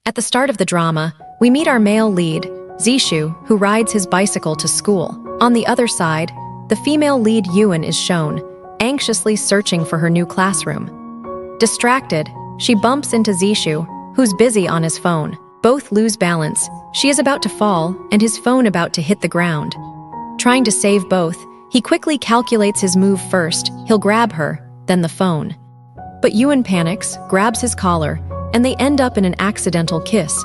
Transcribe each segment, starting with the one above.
At the start of the drama, we meet our male lead, Zishu, who rides his bicycle to school. On the other side, the female lead Yuan is shown, anxiously searching for her new classroom. Distracted, she bumps into Zishu, who's busy on his phone. Both lose balance. She is about to fall, and his phone about to hit the ground. Trying to save both, he quickly calculates his move first. He'll grab her, then the phone. But Yuan panics, grabs his collar, and they end up in an accidental kiss.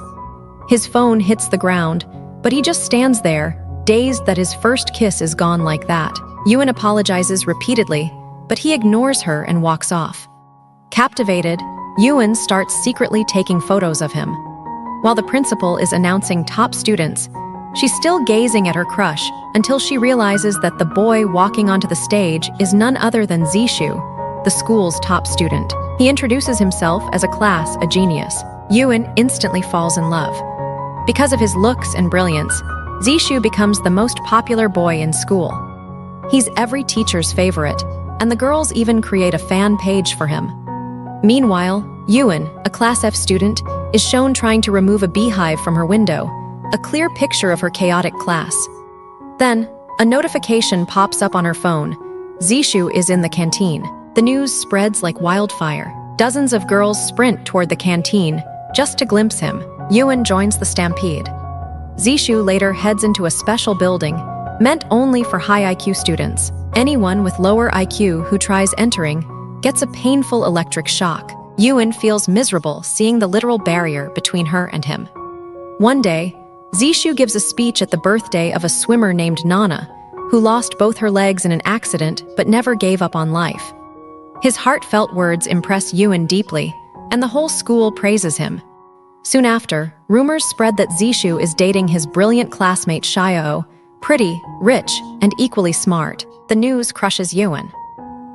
His phone hits the ground, but he just stands there, dazed that his first kiss is gone like that. Yuan apologizes repeatedly, but he ignores her and walks off. Captivated, Yuan starts secretly taking photos of him. While the principal is announcing top students, she's still gazing at her crush until she realizes that the boy walking onto the stage is none other than Zishu, the school's top student. He introduces himself as a genius. Yuan instantly falls in love. Because of his looks and brilliance, Zishu becomes the most popular boy in school. He's every teacher's favorite, and the girls even create a fan page for him. Meanwhile, Yuan, a Class F student, is shown trying to remove a beehive from her window, a clear picture of her chaotic class. Then, a notification pops up on her phone. Zishu is in the canteen. The news spreads like wildfire. Dozens of girls sprint toward the canteen just to glimpse him. Yuan joins the stampede. Zishu later heads into a special building meant only for high IQ students. Anyone with lower IQ who tries entering gets a painful electric shock. Yuan feels miserable seeing the literal barrier between her and him. One day, Zishu gives a speech at the birthday of a swimmer named Nana, who lost both her legs in an accident but never gave up on life. His heartfelt words impress Yuan deeply, and the whole school praises him. Soon after, rumors spread that Zishu is dating his brilliant classmate Xiao, pretty, rich, and equally smart. The news crushes Yuan.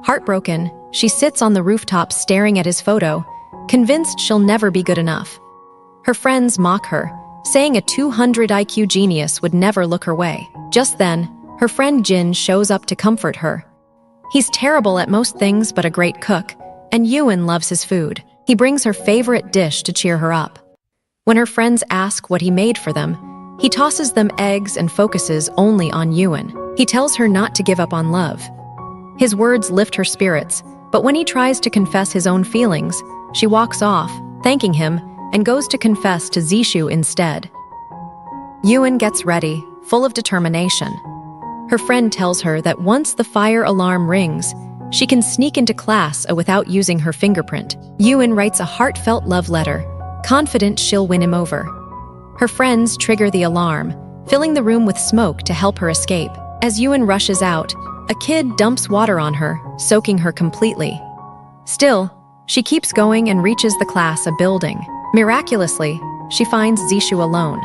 Heartbroken, she sits on the rooftop staring at his photo, convinced she'll never be good enough. Her friends mock her, saying a 200 IQ genius would never look her way. Just then, her friend Jin shows up to comfort her. He's terrible at most things but a great cook, and Yuan loves his food. He brings her favorite dish to cheer her up. When her friends ask what he made for them, he tosses them eggs and focuses only on Yuan. He tells her not to give up on love. His words lift her spirits, but when he tries to confess his own feelings, she walks off, thanking him, and goes to confess to Zishu instead. Yuan gets ready, full of determination. Her friend tells her that once the fire alarm rings, she can sneak into class without using her fingerprint. Yuan writes a heartfelt love letter, confident she'll win him over. Her friends trigger the alarm, filling the room with smoke to help her escape. As Yuan rushes out, a kid dumps water on her, soaking her completely. Still, she keeps going and reaches the class a building. Miraculously, she finds Zishu alone.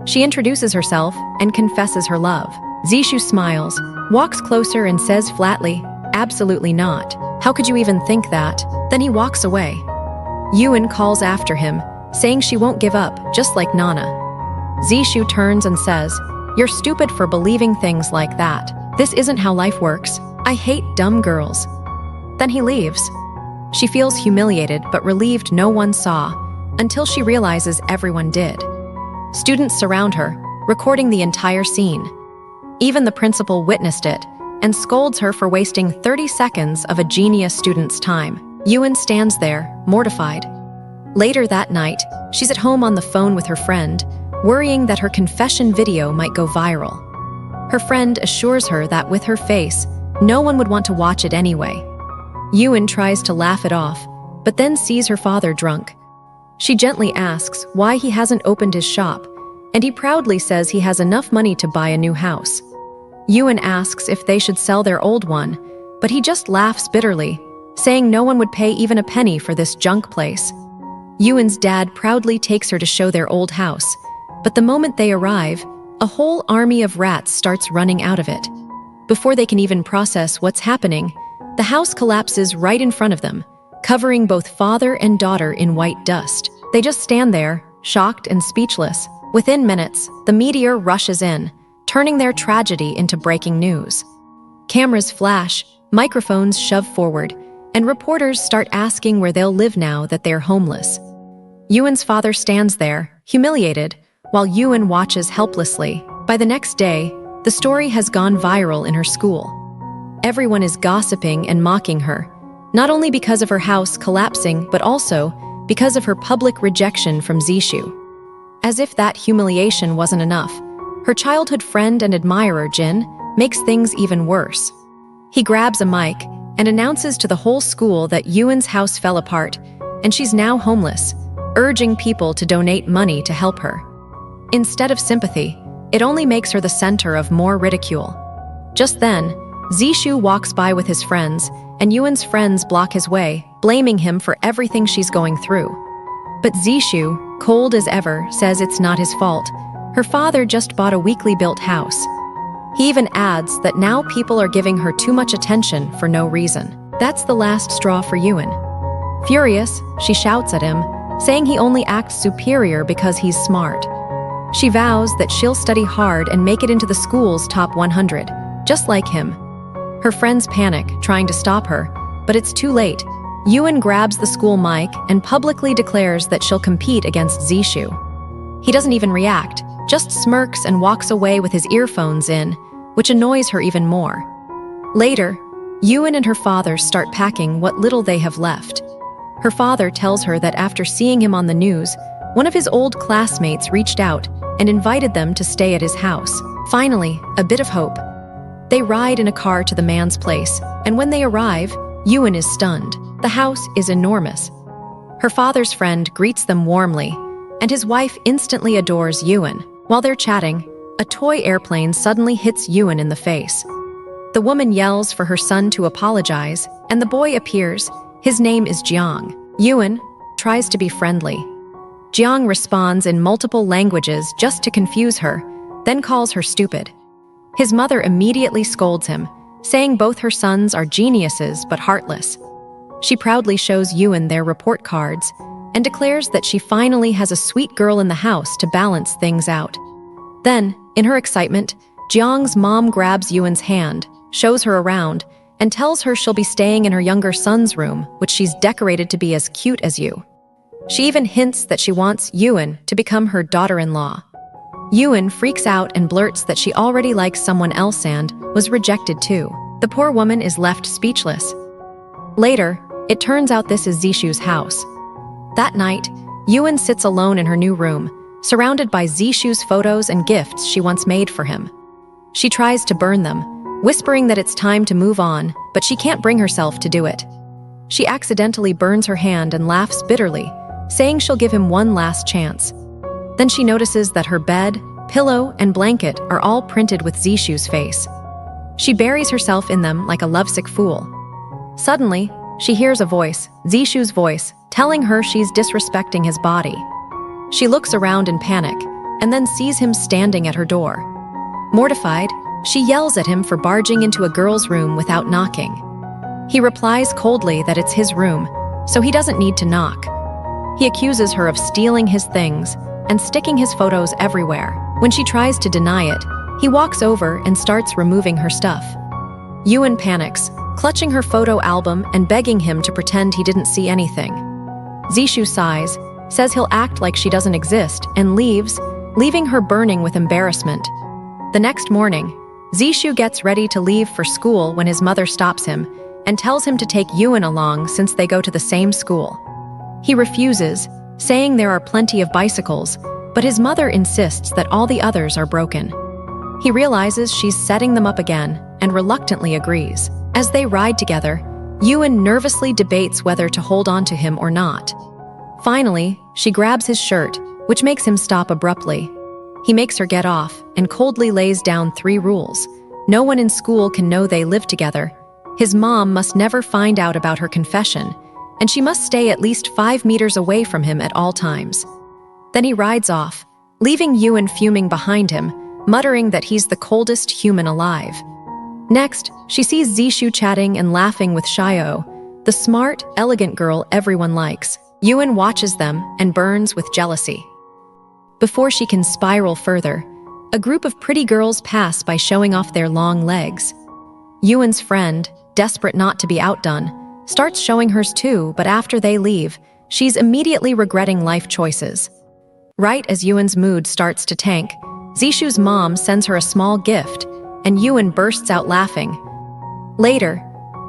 She introduces herself and confesses her love. Zishu smiles, walks closer and says flatly, "Absolutely not. How could you even think that?" Then he walks away. Yuan calls after him, saying she won't give up, just like Nana. Zishu turns and says, "You're stupid for believing things like that. This isn't how life works. I hate dumb girls." Then he leaves. She feels humiliated but relieved no one saw, until she realizes everyone did. Students surround her, recording the entire scene. Even the principal witnessed it, and scolds her for wasting 30 seconds of a genius student's time. Yuan stands there, mortified. Later that night, she's at home on the phone with her friend, worrying that her confession video might go viral. Her friend assures her that with her face, no one would want to watch it anyway. Yuan tries to laugh it off, but then sees her father drunk. She gently asks why he hasn't opened his shop, and he proudly says he has enough money to buy a new house. Yuan asks if they should sell their old one, but he just laughs bitterly, saying no one would pay even a penny for this junk place. Yuan's dad proudly takes her to show their old house, but the moment they arrive, a whole army of rats starts running out of it. Before they can even process what's happening, the house collapses right in front of them, covering both father and daughter in white dust. They just stand there, shocked and speechless. Within minutes, the meteor rushes in, turning their tragedy into breaking news. Cameras flash, microphones shove forward, and reporters start asking where they'll live now that they're homeless. Yuan's father stands there, humiliated, while Yuan watches helplessly. By the next day, the story has gone viral in her school. Everyone is gossiping and mocking her, not only because of her house collapsing, but also because of her public rejection from Zishu. As if that humiliation wasn't enough, her childhood friend and admirer, Jin, makes things even worse. He grabs a mic and announces to the whole school that Yuan's house fell apart and she's now homeless, urging people to donate money to help her. Instead of sympathy, it only makes her the center of more ridicule. Just then, Zishu walks by with his friends, and Yuan's friends block his way, blaming him for everything she's going through. But Zishu, cold as ever, says it's not his fault. Her father just bought a weakly built house. He even adds that now people are giving her too much attention for no reason. That's the last straw for Yuan. Furious, she shouts at him, saying he only acts superior because he's smart. She vows that she'll study hard and make it into the school's top 100, just like him. Her friends panic, trying to stop her, but it's too late. Yuan grabs the school mic and publicly declares that she'll compete against Zishu. He doesn't even react, just smirks and walks away with his earphones in, which annoys her even more. Later, Yuan and her father start packing what little they have left. Her father tells her that after seeing him on the news, one of his old classmates reached out and invited them to stay at his house. Finally, a bit of hope. They ride in a car to the man's place, and when they arrive, Yuan is stunned. The house is enormous. Her father's friend greets them warmly, and his wife instantly adores Yuan. While they're chatting, a toy airplane suddenly hits Yuan in the face. The woman yells for her son to apologize, and the boy appears. His name is Jiang. Yuan tries to be friendly. Jiang responds in multiple languages just to confuse her, then calls her stupid. His mother immediately scolds him, saying both her sons are geniuses but heartless. She proudly shows Yuan their report cards and declares that she finally has a sweet girl in the house to balance things out. Then, in her excitement, Jiang's mom grabs Yuan's hand, shows her around, and tells her she'll be staying in her younger son's room, which she's decorated to be as cute as you. She even hints that she wants Yuan to become her daughter-in-law. Yuan freaks out and blurts that she already likes someone else and was rejected too. The poor woman is left speechless. Later, it turns out this is Zishu's house. That night, Yuan sits alone in her new room, surrounded by Zishu's photos and gifts she once made for him. She tries to burn them, whispering that it's time to move on, but she can't bring herself to do it. She accidentally burns her hand and laughs bitterly, saying she'll give him one last chance. Then she notices that her bed, pillow, and blanket are all printed with Zishu's face. She buries herself in them like a lovesick fool. Suddenly, she hears a voice, Zishu's voice, telling her she's disrespecting his body. She looks around in panic, and then sees him standing at her door. Mortified, she yells at him for barging into a girl's room without knocking. He replies coldly that it's his room, so he doesn't need to knock. He accuses her of stealing his things and sticking his photos everywhere. When she tries to deny it, he walks over and starts removing her stuff. Yuan panics, clutching her photo album and begging him to pretend he didn't see anything. Zishu sighs, says he'll act like she doesn't exist, and leaves, leaving her burning with embarrassment. The next morning, Zishu gets ready to leave for school when his mother stops him and tells him to take Yuan along since they go to the same school. He refuses, saying there are plenty of bicycles, but his mother insists that all the others are broken. He realizes she's setting them up again and reluctantly agrees. As they ride together, Yuan nervously debates whether to hold on to him or not. Finally, she grabs his shirt, which makes him stop abruptly. He makes her get off and coldly lays down 3 rules. No one in school can know they live together. His mom must never find out about her confession, and she must stay at least 5 meters away from him at all times. Then he rides off, leaving Yuan fuming behind him, muttering that he's the coldest human alive. Next, she sees Zishu chatting and laughing with Xiao, the smart, elegant girl everyone likes. Yuan watches them and burns with jealousy. Before she can spiral further, a group of pretty girls pass by showing off their long legs. Yuan's friend, desperate not to be outdone, starts showing hers too, but after they leave, she's immediately regretting life choices. Right as Yuan's mood starts to tank, Zishu's mom sends her a small gift, and Yuan bursts out laughing. Later,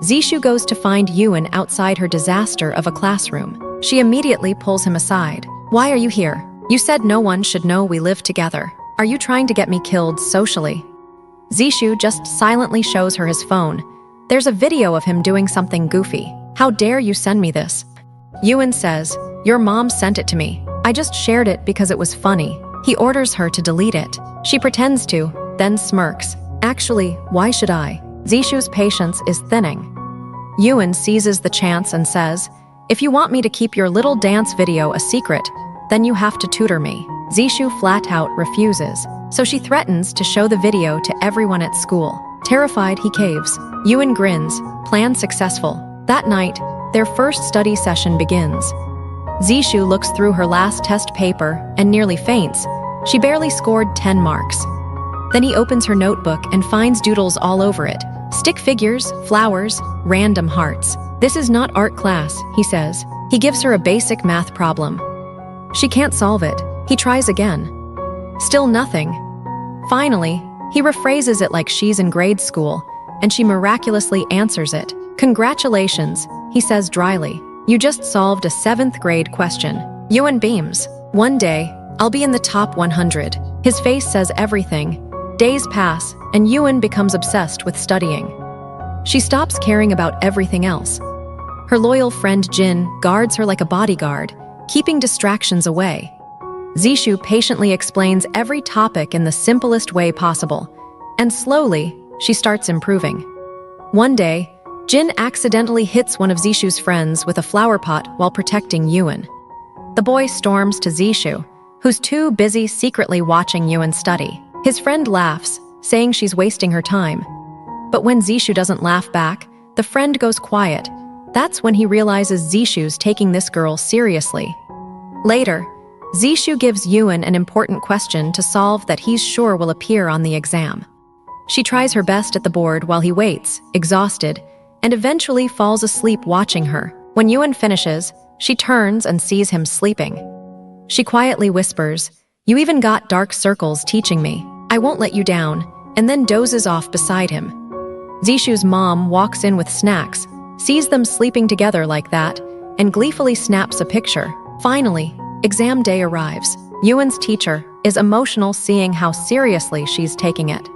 Zishu goes to find Yuan outside her disaster of a classroom. She immediately pulls him aside. "Why are you here? You said no one should know we live together. Are you trying to get me killed socially?" Zishu just silently shows her his phone. There's a video of him doing something goofy. "How dare you send me this?" Yuan says, "Your mom sent it to me. I just shared it because it was funny." He orders her to delete it. She pretends to, then smirks. "Actually, why should I?" Zishu's patience is thinning. Yuan seizes the chance and says, "If you want me to keep your little dance video a secret, then you have to tutor me." Zishu flat out refuses, so she threatens to show the video to everyone at school. Terrified, he caves. Yuan grins, plan successful. That night, their first study session begins. Zishu looks through her last test paper and nearly faints. She barely scored 10 marks. Then he opens her notebook and finds doodles all over it. Stick figures, flowers, random hearts. "This is not art class," he says. He gives her a basic math problem. She can't solve it. He tries again. Still nothing. Finally, he rephrases it like she's in grade school, and she miraculously answers it. "Congratulations," he says dryly. "You just solved a 7th grade question." Yuan beams. "One day, I'll be in the top 100. His face says everything. Days pass, and Yuan becomes obsessed with studying. She stops caring about everything else. Her loyal friend Jin guards her like a bodyguard, keeping distractions away. Zishu patiently explains every topic in the simplest way possible, and slowly, she starts improving. One day, Jin accidentally hits one of Zishu's friends with a flower pot while protecting Yuan. The boy storms to Zishu, who's too busy secretly watching Yuan study. His friend laughs, saying she's wasting her time. But when Zishu doesn't laugh back, the friend goes quiet. That's when he realizes Zishu's taking this girl seriously. Later, Zishu gives Yuan an important question to solve that he's sure will appear on the exam. She tries her best at the board while he waits, exhausted, and eventually falls asleep watching her. When Yuan finishes, she turns and sees him sleeping. She quietly whispers, "You even got dark circles teaching me. I won't let you down," and then dozes off beside him. Zishu's mom walks in with snacks, sees them sleeping together like that, and gleefully snaps a picture. Finally, exam day arrives. Yuan's teacher is emotional seeing how seriously she's taking it.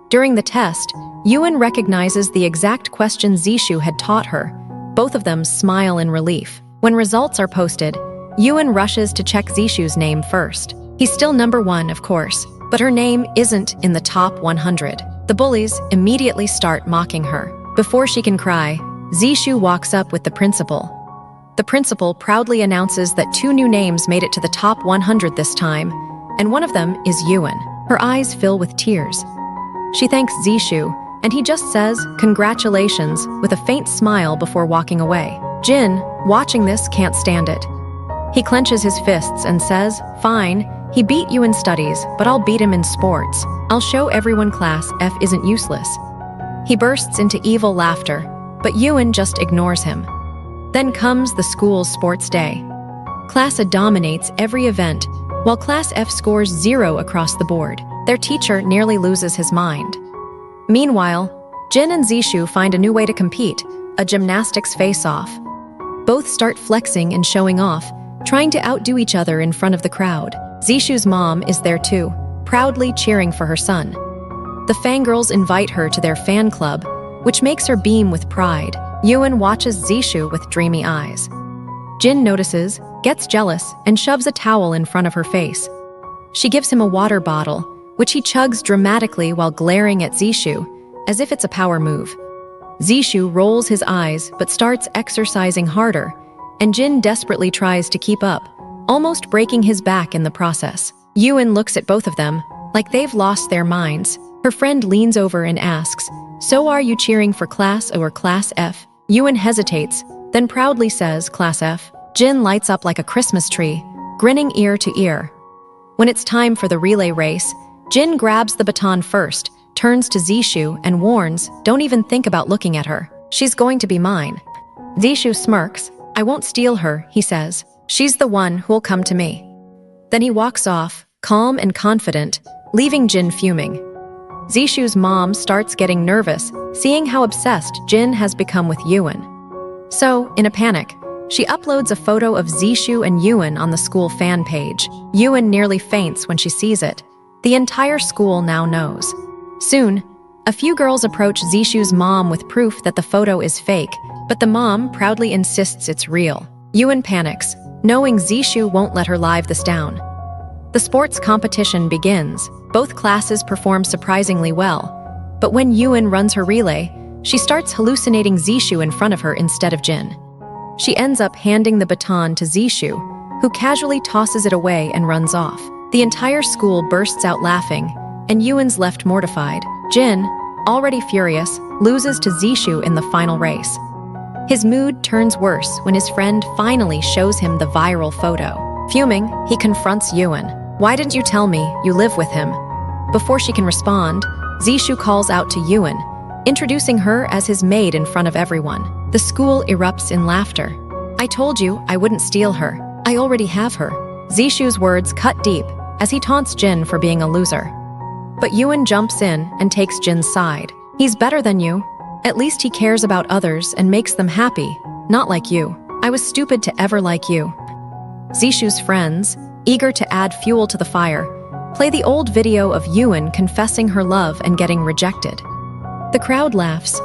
During the test, Yuan recognizes the exact question Zishu had taught her. Both of them smile in relief. When results are posted, Yuan rushes to check Zishu's name first. He's still number 1, of course, but her name isn't in the top 100. The bullies immediately start mocking her. Before she can cry, Zishu walks up with the principal. The principal proudly announces that 2 new names made it to the top 100 this time, and one of them is Yuan. Her eyes fill with tears. She thanks Zishu, and he just says, "Congratulations," with a faint smile before walking away. Jin, watching this, can't stand it. He clenches his fists and says, "Fine, he beat you in studies, but I'll beat him in sports. I'll show everyone class F isn't useless." He bursts into evil laughter, but Yuan just ignores him. Then comes the school's sports day. Class A dominates every event, while Class F scores 0 across the board. Their teacher nearly loses his mind. Meanwhile, Jin and Zishu find a new way to compete, a gymnastics face-off. Both start flexing and showing off, trying to outdo each other in front of the crowd. Zishu's mom is there too, proudly cheering for her son. The fangirls invite her to their fan club, which makes her beam with pride. Yuan watches Zishu with dreamy eyes. Jin notices, gets jealous, and shoves a towel in front of her face. She gives him a water bottle, which he chugs dramatically while glaring at Zishu, as if it's a power move. Zishu rolls his eyes but starts exercising harder, and Jin desperately tries to keep up, almost breaking his back in the process. Yuan looks at both of them, like they've lost their minds. Her friend leans over and asks, "So are you cheering for Class A or Class F?" Yuan hesitates, then proudly says, "Class F." Jin lights up like a Christmas tree, grinning ear to ear. When it's time for the relay race, Jin grabs the baton first, turns to Zishu and warns, "Don't even think about looking at her. She's going to be mine." Zishu smirks, "I won't steal her," he says. "She's the one who'll come to me." Then he walks off, calm and confident, leaving Jin fuming. Zishu's mom starts getting nervous, seeing how obsessed Jin has become with Yuan. So, in a panic, she uploads a photo of Zishu and Yuan on the school fan page. Yuan nearly faints when she sees it. The entire school now knows. Soon, a few girls approach Zishu's mom with proof that the photo is fake, but the mom proudly insists it's real. Yuan panics, knowing Zishu won't let her live this down. The sports competition begins. Both classes perform surprisingly well, but when Yuan runs her relay, she starts hallucinating Zishu in front of her instead of Jin. She ends up handing the baton to Zishu, who casually tosses it away and runs off. The entire school bursts out laughing, and Yuan's left mortified. Jin, already furious, loses to Zishu in the final race. His mood turns worse when his friend finally shows him the viral photo. Fuming, he confronts Yuan. "Why didn't you tell me you live with him?" Before she can respond, Zishu calls out to Yuan, introducing her as his maid in front of everyone. The school erupts in laughter. "I told you I wouldn't steal her. I already have her." Zishu's words cut deep as he taunts Jin for being a loser. But Yuan jumps in and takes Jin's side. "He's better than you. At least he cares about others and makes them happy, not like you. I was stupid to ever like you." Zishu's friends, eager to add fuel to the fire, play the old video of Yuan confessing her love and getting rejected. The crowd laughs.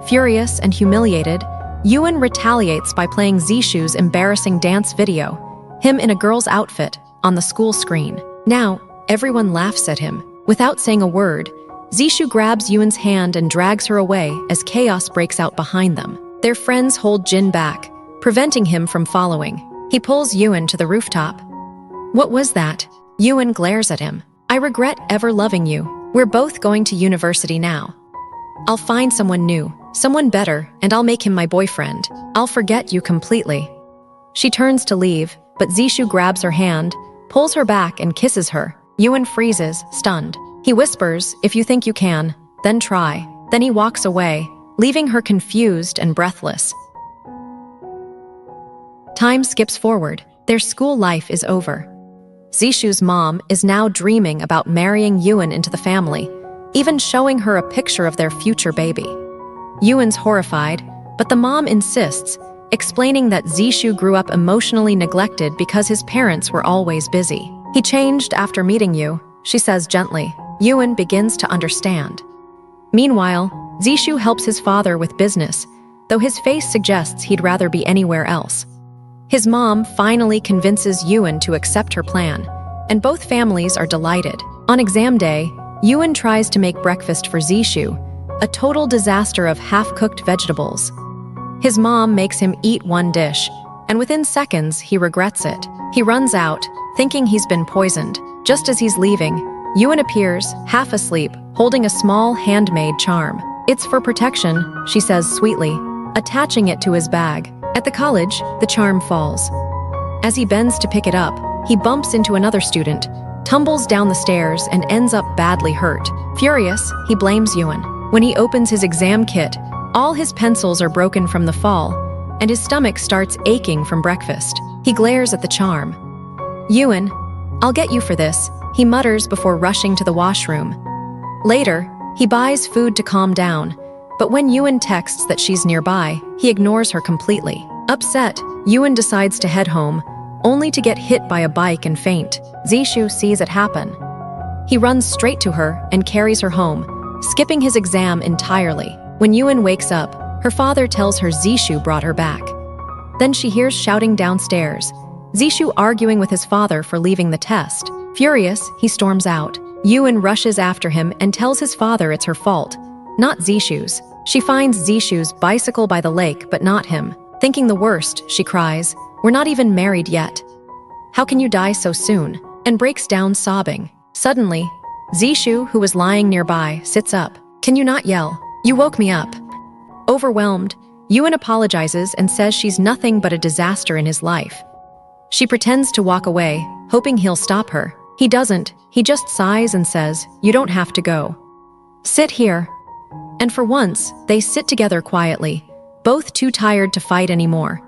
Furious and humiliated, Yuan retaliates by playing Zishu's embarrassing dance video, him in a girl's outfit, on the school screen. Now, everyone laughs at him. Without saying a word, Zishu grabs Yuan's hand and drags her away as chaos breaks out behind them. Their friends hold Jin back, preventing him from following. He pulls Yuan to the rooftop. "What was that?" Yuan glares at him. "I regret ever loving you. We're both going to university now. I'll find someone new, someone better, and I'll make him my boyfriend. I'll forget you completely." She turns to leave, but Zishu grabs her hand, pulls her back and kisses her. Yuan freezes, stunned. He whispers, "If you think you can, then try." Then he walks away, leaving her confused and breathless. Time skips forward. Their school life is over. Zishu's mom is now dreaming about marrying Yuan into the family, even showing her a picture of their future baby. Yuan's horrified, but the mom insists, explaining that Zishu grew up emotionally neglected because his parents were always busy. "He changed after meeting you," she says gently. Yuan begins to understand. Meanwhile, Zishu helps his father with business, though his face suggests he'd rather be anywhere else. His mom finally convinces Yuan to accept her plan, and both families are delighted. On exam day, Yuan tries to make breakfast for Zishu, a total disaster of half-cooked vegetables. His mom makes him eat one dish, and within seconds he regrets it. He runs out, thinking he's been poisoned. Just as he's leaving, Yuan appears, half asleep, holding a small handmade charm. "It's for protection," she says sweetly, attaching it to his bag. At the college, the charm falls. As he bends to pick it up, he bumps into another student, tumbles down the stairs, and ends up badly hurt. Furious, he blames Yuan. When he opens his exam kit, all his pencils are broken from the fall, and his stomach starts aching from breakfast. He glares at the charm. "Yuan, I'll get you for this," he mutters before rushing to the washroom. Later, he buys food to calm down, but when Yuan texts that she's nearby, he ignores her completely. Upset, Yuan decides to head home, only to get hit by a bike and faint. Zishu sees it happen. He runs straight to her and carries her home, skipping his exam entirely. When Yuan wakes up, her father tells her Zishu brought her back. Then she hears shouting downstairs, Zishu arguing with his father for leaving the test. Furious, he storms out. Yuan rushes after him and tells his father it's her fault, not Zishu's. She finds Zishu's bicycle by the lake, but not him. Thinking the worst, she cries, "We're not even married yet. How can you die so soon?" and breaks down sobbing. Suddenly, Zishu, who was lying nearby, sits up. "Can you not yell? You woke me up." Overwhelmed, Yuan apologizes and says she's nothing but a disaster in his life. She pretends to walk away, hoping he'll stop her. He doesn't, he just sighs and says, "You don't have to go. Sit here." And for once, they sit together quietly, both too tired to fight anymore.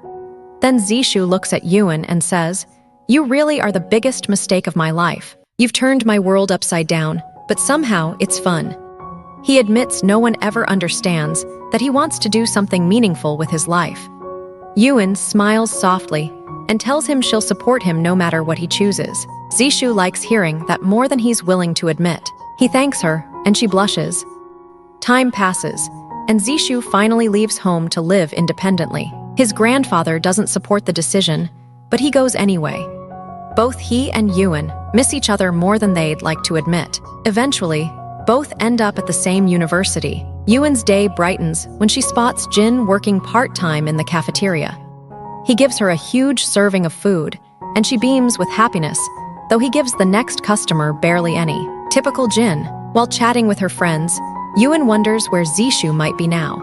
Then Zishu looks at Yuan and says, "You really are the biggest mistake of my life. You've turned my world upside down, but somehow it's fun." He admits no one ever understands that he wants to do something meaningful with his life. Yuan smiles softly and tells him she'll support him no matter what he chooses. Zishu likes hearing that more than he's willing to admit. He thanks her, and she blushes. Time passes, and Zishu finally leaves home to live independently. His grandfather doesn't support the decision, but he goes anyway. Both he and Yuan miss each other more than they'd like to admit. Eventually, both end up at the same university. Yuan's day brightens when she spots Jin working part-time in the cafeteria. He gives her a huge serving of food, and she beams with happiness, though he gives the next customer barely any. Typical Jin. While chatting with her friends, Yuan wonders where Zishu might be now.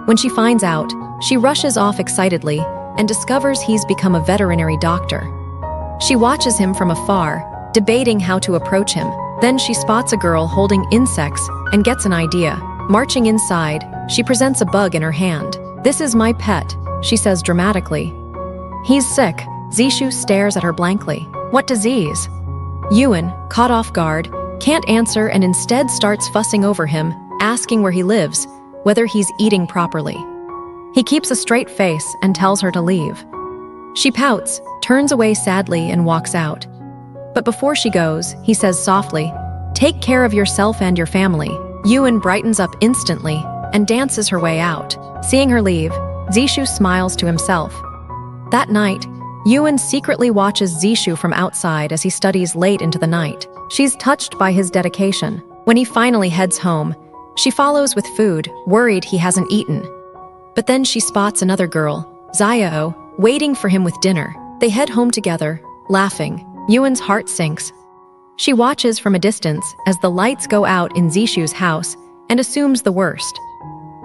When she finds out, she rushes off excitedly and discovers he's become a veterinary doctor. She watches him from afar, debating how to approach him. Then she spots a girl holding insects and gets an idea. Marching inside, she presents a bug in her hand. "This is my pet," she says dramatically. "He's sick." Zishu stares at her blankly. "What disease?" Yuan, caught off guard, can't answer and instead starts fussing over him, asking where he lives, whether he's eating properly. He keeps a straight face and tells her to leave. She pouts, turns away sadly, and walks out. But before she goes, he says softly, "Take care of yourself and your family." Yuan brightens up instantly and dances her way out. Seeing her leave, Zishu smiles to himself. That night, Yuan secretly watches Zishu from outside as he studies late into the night. She's touched by his dedication. When he finally heads home, she follows with food, worried he hasn't eaten. But then she spots another girl, Xiao, waiting for him with dinner. They head home together, laughing. Yuan's heart sinks. She watches from a distance as the lights go out in Zishu's house and assumes the worst.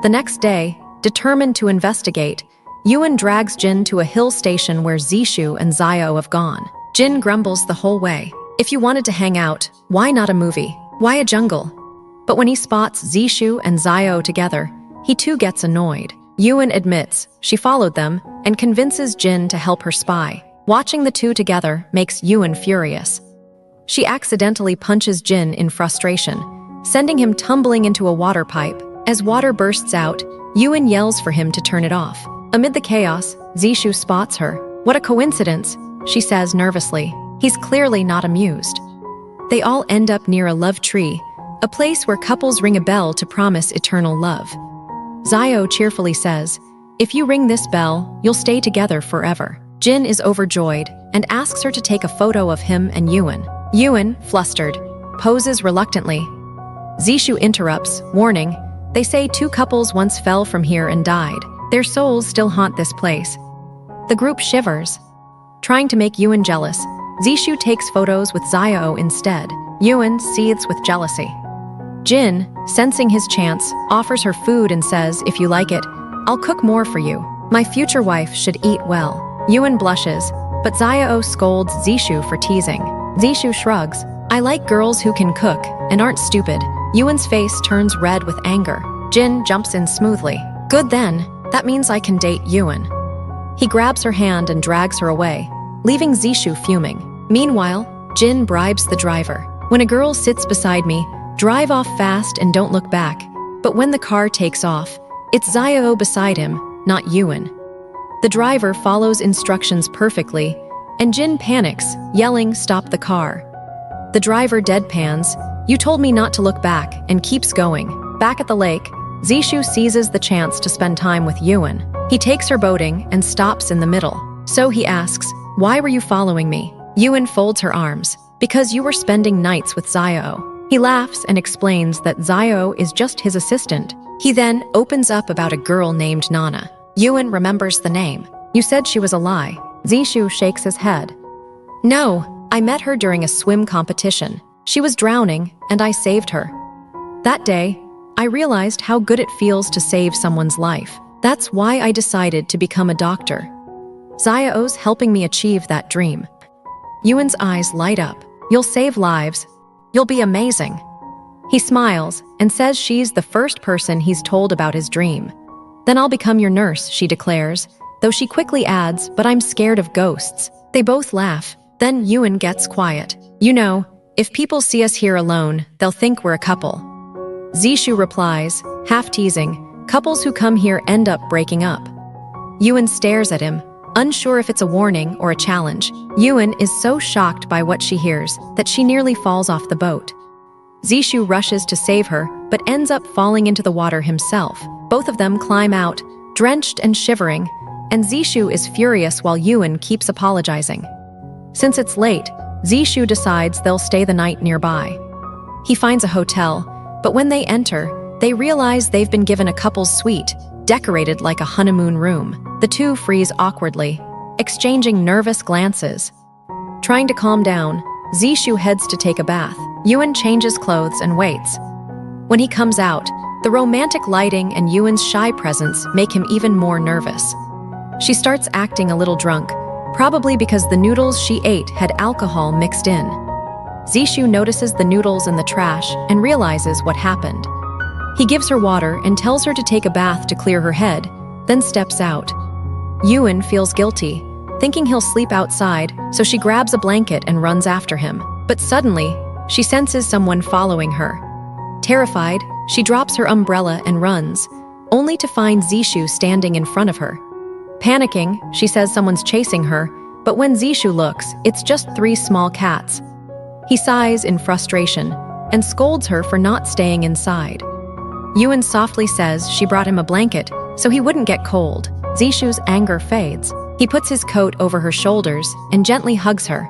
The next day, determined to investigate, Yuan drags Jin to a hill station where Zishu and Xiao have gone. Jin grumbles the whole way. If you wanted to hang out, why not a movie? Why a jungle? But when he spots Zishu and Xiao together, he too gets annoyed. Yuan admits she followed them and convinces Jin to help her spy. Watching the two together makes Yuan furious. She accidentally punches Jin in frustration, sending him tumbling into a water pipe. As water bursts out, Yuan yells for him to turn it off. Amid the chaos, Zishu spots her. "What a coincidence," she says nervously. He's clearly not amused. They all end up near a love tree, a place where couples ring a bell to promise eternal love. Xiao cheerfully says, "If you ring this bell, you'll stay together forever." Jin is overjoyed and asks her to take a photo of him and Yuan. Yuan, flustered, poses reluctantly. Zishu interrupts, warning, "They say two couples once fell from here and died. Their souls still haunt this place." The group shivers. Trying to make Yuan jealous, Zishu takes photos with Xiao instead. Yuan seethes with jealousy. Jin, sensing his chance, offers her food and says, "If you like it, I'll cook more for you. My future wife should eat well." Yuan blushes, but Xiao scolds Zishu for teasing. Zishu shrugs. "I like girls who can cook and aren't stupid." Yuan's face turns red with anger. Jin jumps in smoothly. "Good then, that means I can date Yuan." He grabs her hand and drags her away, leaving Zishu fuming. Meanwhile, Jin bribes the driver. "When a girl sits beside me, drive off fast and don't look back." But when the car takes off, it's Xiao beside him, not Yuan. The driver follows instructions perfectly, and Jin panics, yelling, "Stop the car." The driver deadpans, "You told me not to look back," and keeps going. Back at the lake, Zishu seizes the chance to spend time with Yuan. He takes her boating and stops in the middle. So he asks, "Why were you following me?" Yuan folds her arms, "Because you were spending nights with Xiao." He laughs and explains that Xiao is just his assistant. He then opens up about a girl named Nana. Yuan remembers the name. "You said she was a lie." Zishu shakes his head. "No, I met her during a swim competition. She was drowning, and I saved her. That day, I realized how good it feels to save someone's life. That's why I decided to become a doctor. Xiao's helping me achieve that dream." Yuan's eyes light up. "You'll save lives. You'll be amazing." He smiles and says she's the first person he's told about his dream. "Then I'll become your nurse," she declares, though she quickly adds, "But I'm scared of ghosts." They both laugh. Then Ewan gets quiet. "You know, if people see us here alone, they'll think we're a couple." Zishu replies, half teasing, "Couples who come here end up breaking up." Ewan stares at him, unsure if it's a warning or a challenge. Ewan is so shocked by what she hears that she nearly falls off the boat. Zishu rushes to save her, but ends up falling into the water himself. Both of them climb out, drenched and shivering, and Zishu is furious while Ewan keeps apologizing. Since it's late, Zishu decides they'll stay the night nearby. He finds a hotel, but when they enter, they realize they've been given a couple's suite, decorated like a honeymoon room. The two freeze awkwardly, exchanging nervous glances. Trying to calm down, Zishu heads to take a bath. Ewan changes clothes and waits. When he comes out, the romantic lighting and Ewan's shy presence make him even more nervous. She starts acting a little drunk, probably because the noodles she ate had alcohol mixed in. Zishu notices the noodles in the trash and realizes what happened. He gives her water and tells her to take a bath to clear her head, then steps out. Ewan feels guilty, thinking he'll sleep outside, so she grabs a blanket and runs after him. But suddenly, she senses someone following her. Terrified, she drops her umbrella and runs, only to find Zishu standing in front of her. Panicking, she says someone's chasing her, but when Zishu looks, it's just 3 small cats. He sighs in frustration and scolds her for not staying inside. Ewan softly says she brought him a blanket so he wouldn't get cold. Zishu's anger fades. He puts his coat over her shoulders and gently hugs her.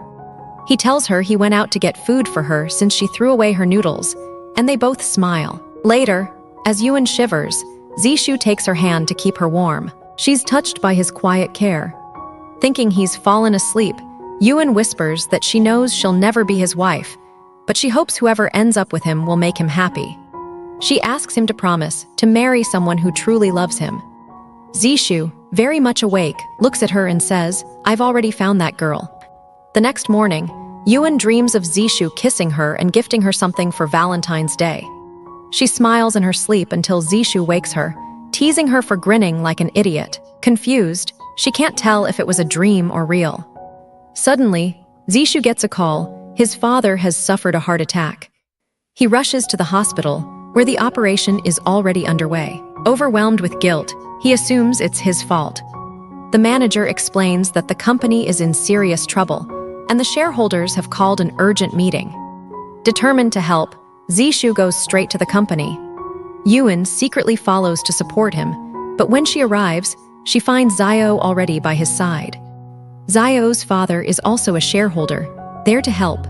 He tells her he went out to get food for her since she threw away her noodles, and they both smile. Later, as Ewan shivers, Zishu takes her hand to keep her warm. She's touched by his quiet care. Thinking he's fallen asleep, Ewan whispers that she knows she'll never be his wife, but she hopes whoever ends up with him will make him happy. She asks him to promise to marry someone who truly loves him. Zishu, very much awake, looks at her and says, "I've already found that girl." The next morning, Ewan dreams of Zishu kissing her and gifting her something for Valentine's Day. She smiles in her sleep until Zishu wakes her, teasing her for grinning like an idiot. Confused, she can't tell if it was a dream or real. Suddenly, Zishu gets a call. His father has suffered a heart attack. He rushes to the hospital, where the operation is already underway. Overwhelmed with guilt, he assumes it's his fault. The manager explains that the company is in serious trouble, and the shareholders have called an urgent meeting. Determined to help, Zishu goes straight to the company. Ewan secretly follows to support him, but when she arrives, she finds Zio already by his side. Zio's father is also a shareholder, there to help.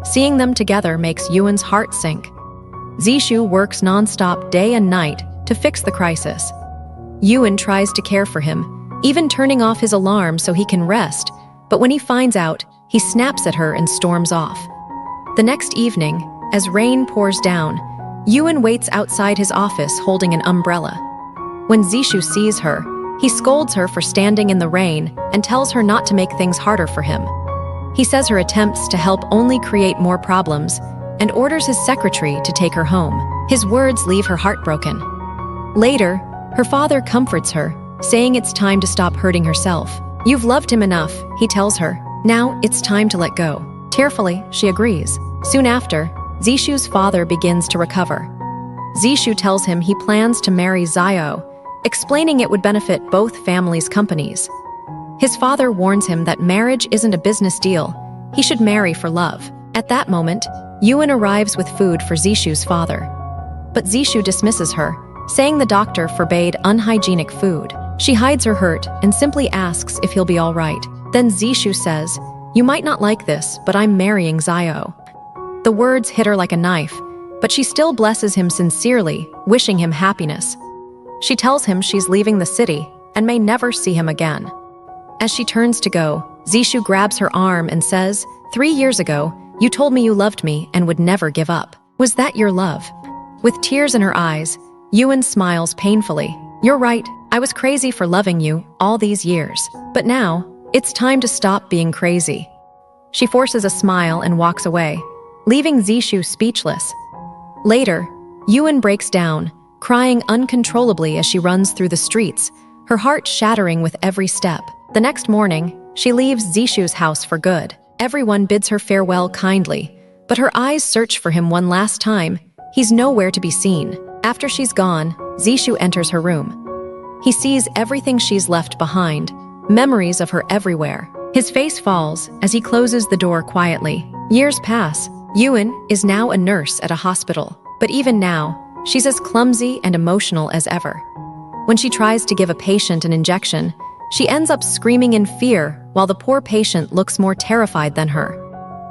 Seeing them together makes Ewan's heart sink. Zishu works non-stop day and night to fix the crisis. Ewan tries to care for him, even turning off his alarm so he can rest, but when he finds out, he snaps at her and storms off. The next evening, as rain pours down, Ewan waits outside his office holding an umbrella. When Zishu sees her, he scolds her for standing in the rain and tells her not to make things harder for him. He says her attempts to help only create more problems and orders his secretary to take her home. His words leave her heartbroken. Later, her father comforts her, saying it's time to stop hurting herself. "You've loved him enough," he tells her. "Now it's time to let go." Tearfully, she agrees. Soon after, Zishu's father begins to recover. Zishu tells him he plans to marry Zio, explaining it would benefit both families' companies. His father warns him that marriage isn't a business deal. He should marry for love. At that moment, Ewan arrives with food for Zishu's father. But Zishu dismisses her, saying the doctor forbade unhygienic food. She hides her hurt and simply asks if he'll be all right. Then Zishu says, "You might not like this, but I'm marrying Zio." The words hit her like a knife, but she still blesses him sincerely, wishing him happiness. She tells him she's leaving the city and may never see him again. As she turns to go, Zishu grabs her arm and says, "3 years ago, you told me you loved me and would never give up. Was that your love?" With tears in her eyes, Ewan smiles painfully. "You're right, I was crazy for loving you all these years. But now, it's time to stop being crazy." She forces a smile and walks away, leaving Zishu speechless. Later, Ewan breaks down, crying uncontrollably as she runs through the streets, her heart shattering with every step. The next morning, she leaves Zishu's house for good. Everyone bids her farewell kindly, but her eyes search for him one last time. He's nowhere to be seen. After she's gone, Zishu enters her room. He sees everything she's left behind, memories of her everywhere. His face falls as he closes the door quietly. Years pass. Yuen is now a nurse at a hospital, but even now, she's as clumsy and emotional as ever. When she tries to give a patient an injection, she ends up screaming in fear while the poor patient looks more terrified than her.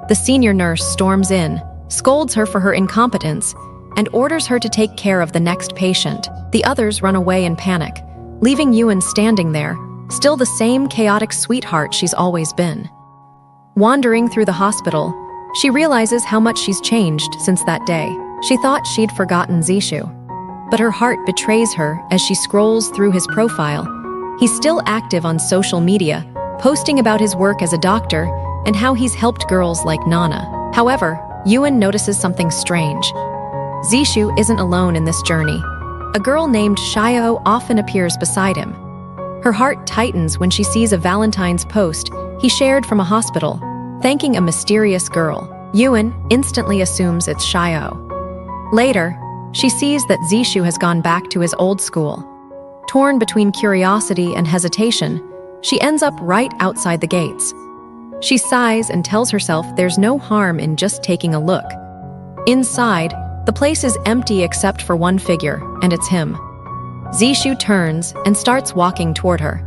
The senior nurse storms in, scolds her for her incompetence, and orders her to take care of the next patient. The others run away in panic, leaving Yuen standing there, still the same chaotic sweetheart she's always been. Wandering through the hospital, she realizes how much she's changed since that day. She thought she'd forgotten Zishu, but her heart betrays her as she scrolls through his profile. He's still active on social media, posting about his work as a doctor and how he's helped girls like Nana. However, Yuen notices something strange. Zishu isn't alone in this journey. A girl named Xiao often appears beside him. Her heart tightens when she sees a Valentine's post he shared from a hospital, thanking a mysterious girl. Yuen instantly assumes it's Xiao. Later, she sees that Zishu has gone back to his old school. Torn between curiosity and hesitation, she ends up right outside the gates. She sighs and tells herself there's no harm in just taking a look. Inside, the place is empty except for one figure, and it's him. Zishu turns and starts walking toward her.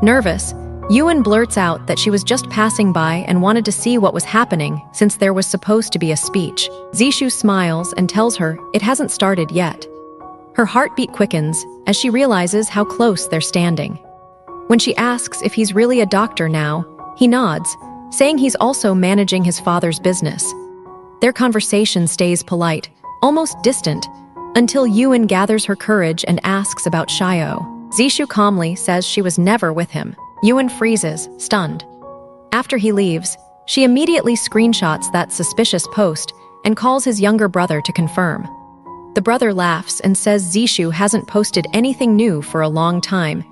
Nervous, Yuen blurts out that she was just passing by and wanted to see what was happening since there was supposed to be a speech. Zishu smiles and tells her it hasn't started yet. Her heartbeat quickens as she realizes how close they're standing. When she asks if he's really a doctor now, he nods, saying he's also managing his father's business. Their conversation stays polite, almost distant, until Yuen gathers her courage and asks about Xiao. Zishu calmly says she was never with him. Yuen freezes, stunned. After he leaves, she immediately screenshots that suspicious post and calls his younger brother to confirm. The brother laughs and says Zishu hasn't posted anything new for a long time.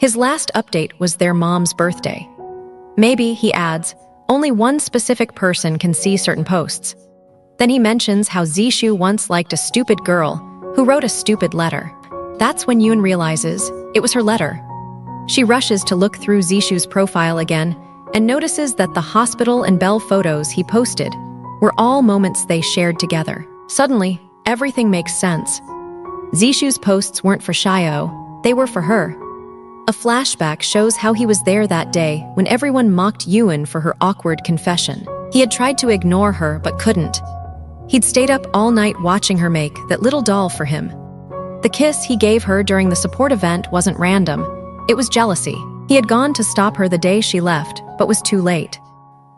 His last update was their mom's birthday. Maybe, he adds, only one specific person can see certain posts. Then he mentions how Zishu once liked a stupid girl who wrote a stupid letter. That's when Yuen realizes it was her letter. She rushes to look through Zishu's profile again and notices that the hospital and Belle photos he posted were all moments they shared together. Suddenly, everything makes sense. Zishu's posts weren't for Xiao, they were for her. A flashback shows how he was there that day when everyone mocked Yuen for her awkward confession. He had tried to ignore her but couldn't. He'd stayed up all night watching her make that little doll for him. The kiss he gave her during the support event wasn't random. It was jealousy. He had gone to stop her the day she left, but was too late.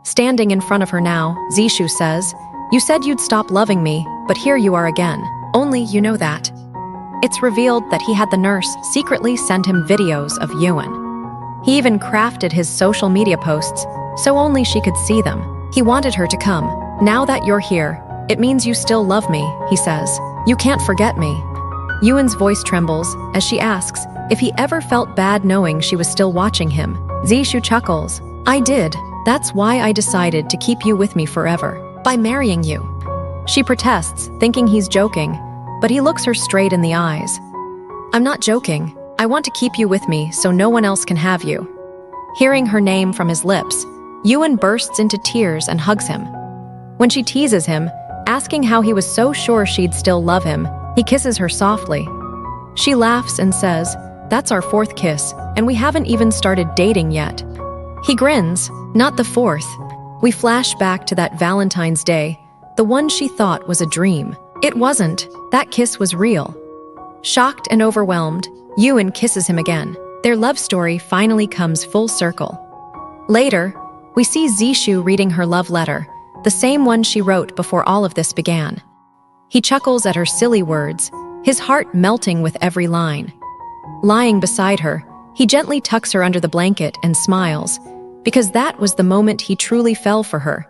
Standing in front of her now, Zishu says, "You said you'd stop loving me, but here you are again. Only you know that." It's revealed that he had the nurse secretly send him videos of Yuen. He even crafted his social media posts, so only she could see them. He wanted her to come. "Now that you're here, it means you still love me," he says. "You can't forget me." Yuen's voice trembles as she asks if he ever felt bad knowing she was still watching him. Zishu chuckles. "I did. That's why I decided to keep you with me forever, by marrying you." She protests, thinking he's joking, but he looks her straight in the eyes. "I'm not joking. I want to keep you with me so no one else can have you." Hearing her name from his lips, Yuen bursts into tears and hugs him. When she teases him, asking how he was so sure she'd still love him, he kisses her softly. She laughs and says, "That's our fourth kiss, and we haven't even started dating yet." He grins, "Not the fourth." We flash back to that Valentine's Day, the one she thought was a dream. It wasn't. That kiss was real. Shocked and overwhelmed, Yuen kisses him again. Their love story finally comes full circle. Later, we see Zishu reading her love letter, the same one she wrote before all of this began. He chuckles at her silly words, his heart melting with every line. Lying beside her, he gently tucks her under the blanket and smiles, because that was the moment he truly fell for her.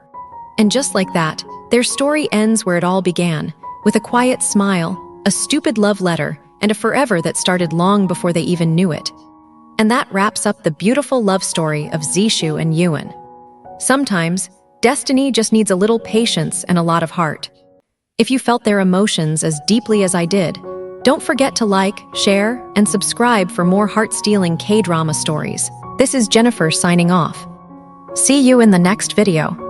And just like that, their story ends where it all began, with a quiet smile, a stupid love letter, and a forever that started long before they even knew it. And that wraps up the beautiful love story of Zishu and Yuan. Sometimes, destiny just needs a little patience and a lot of heart. If you felt their emotions as deeply as I did, don't forget to like, share, and subscribe for more heart-stealing K-drama stories. This is Jennifer signing off. See you in the next video.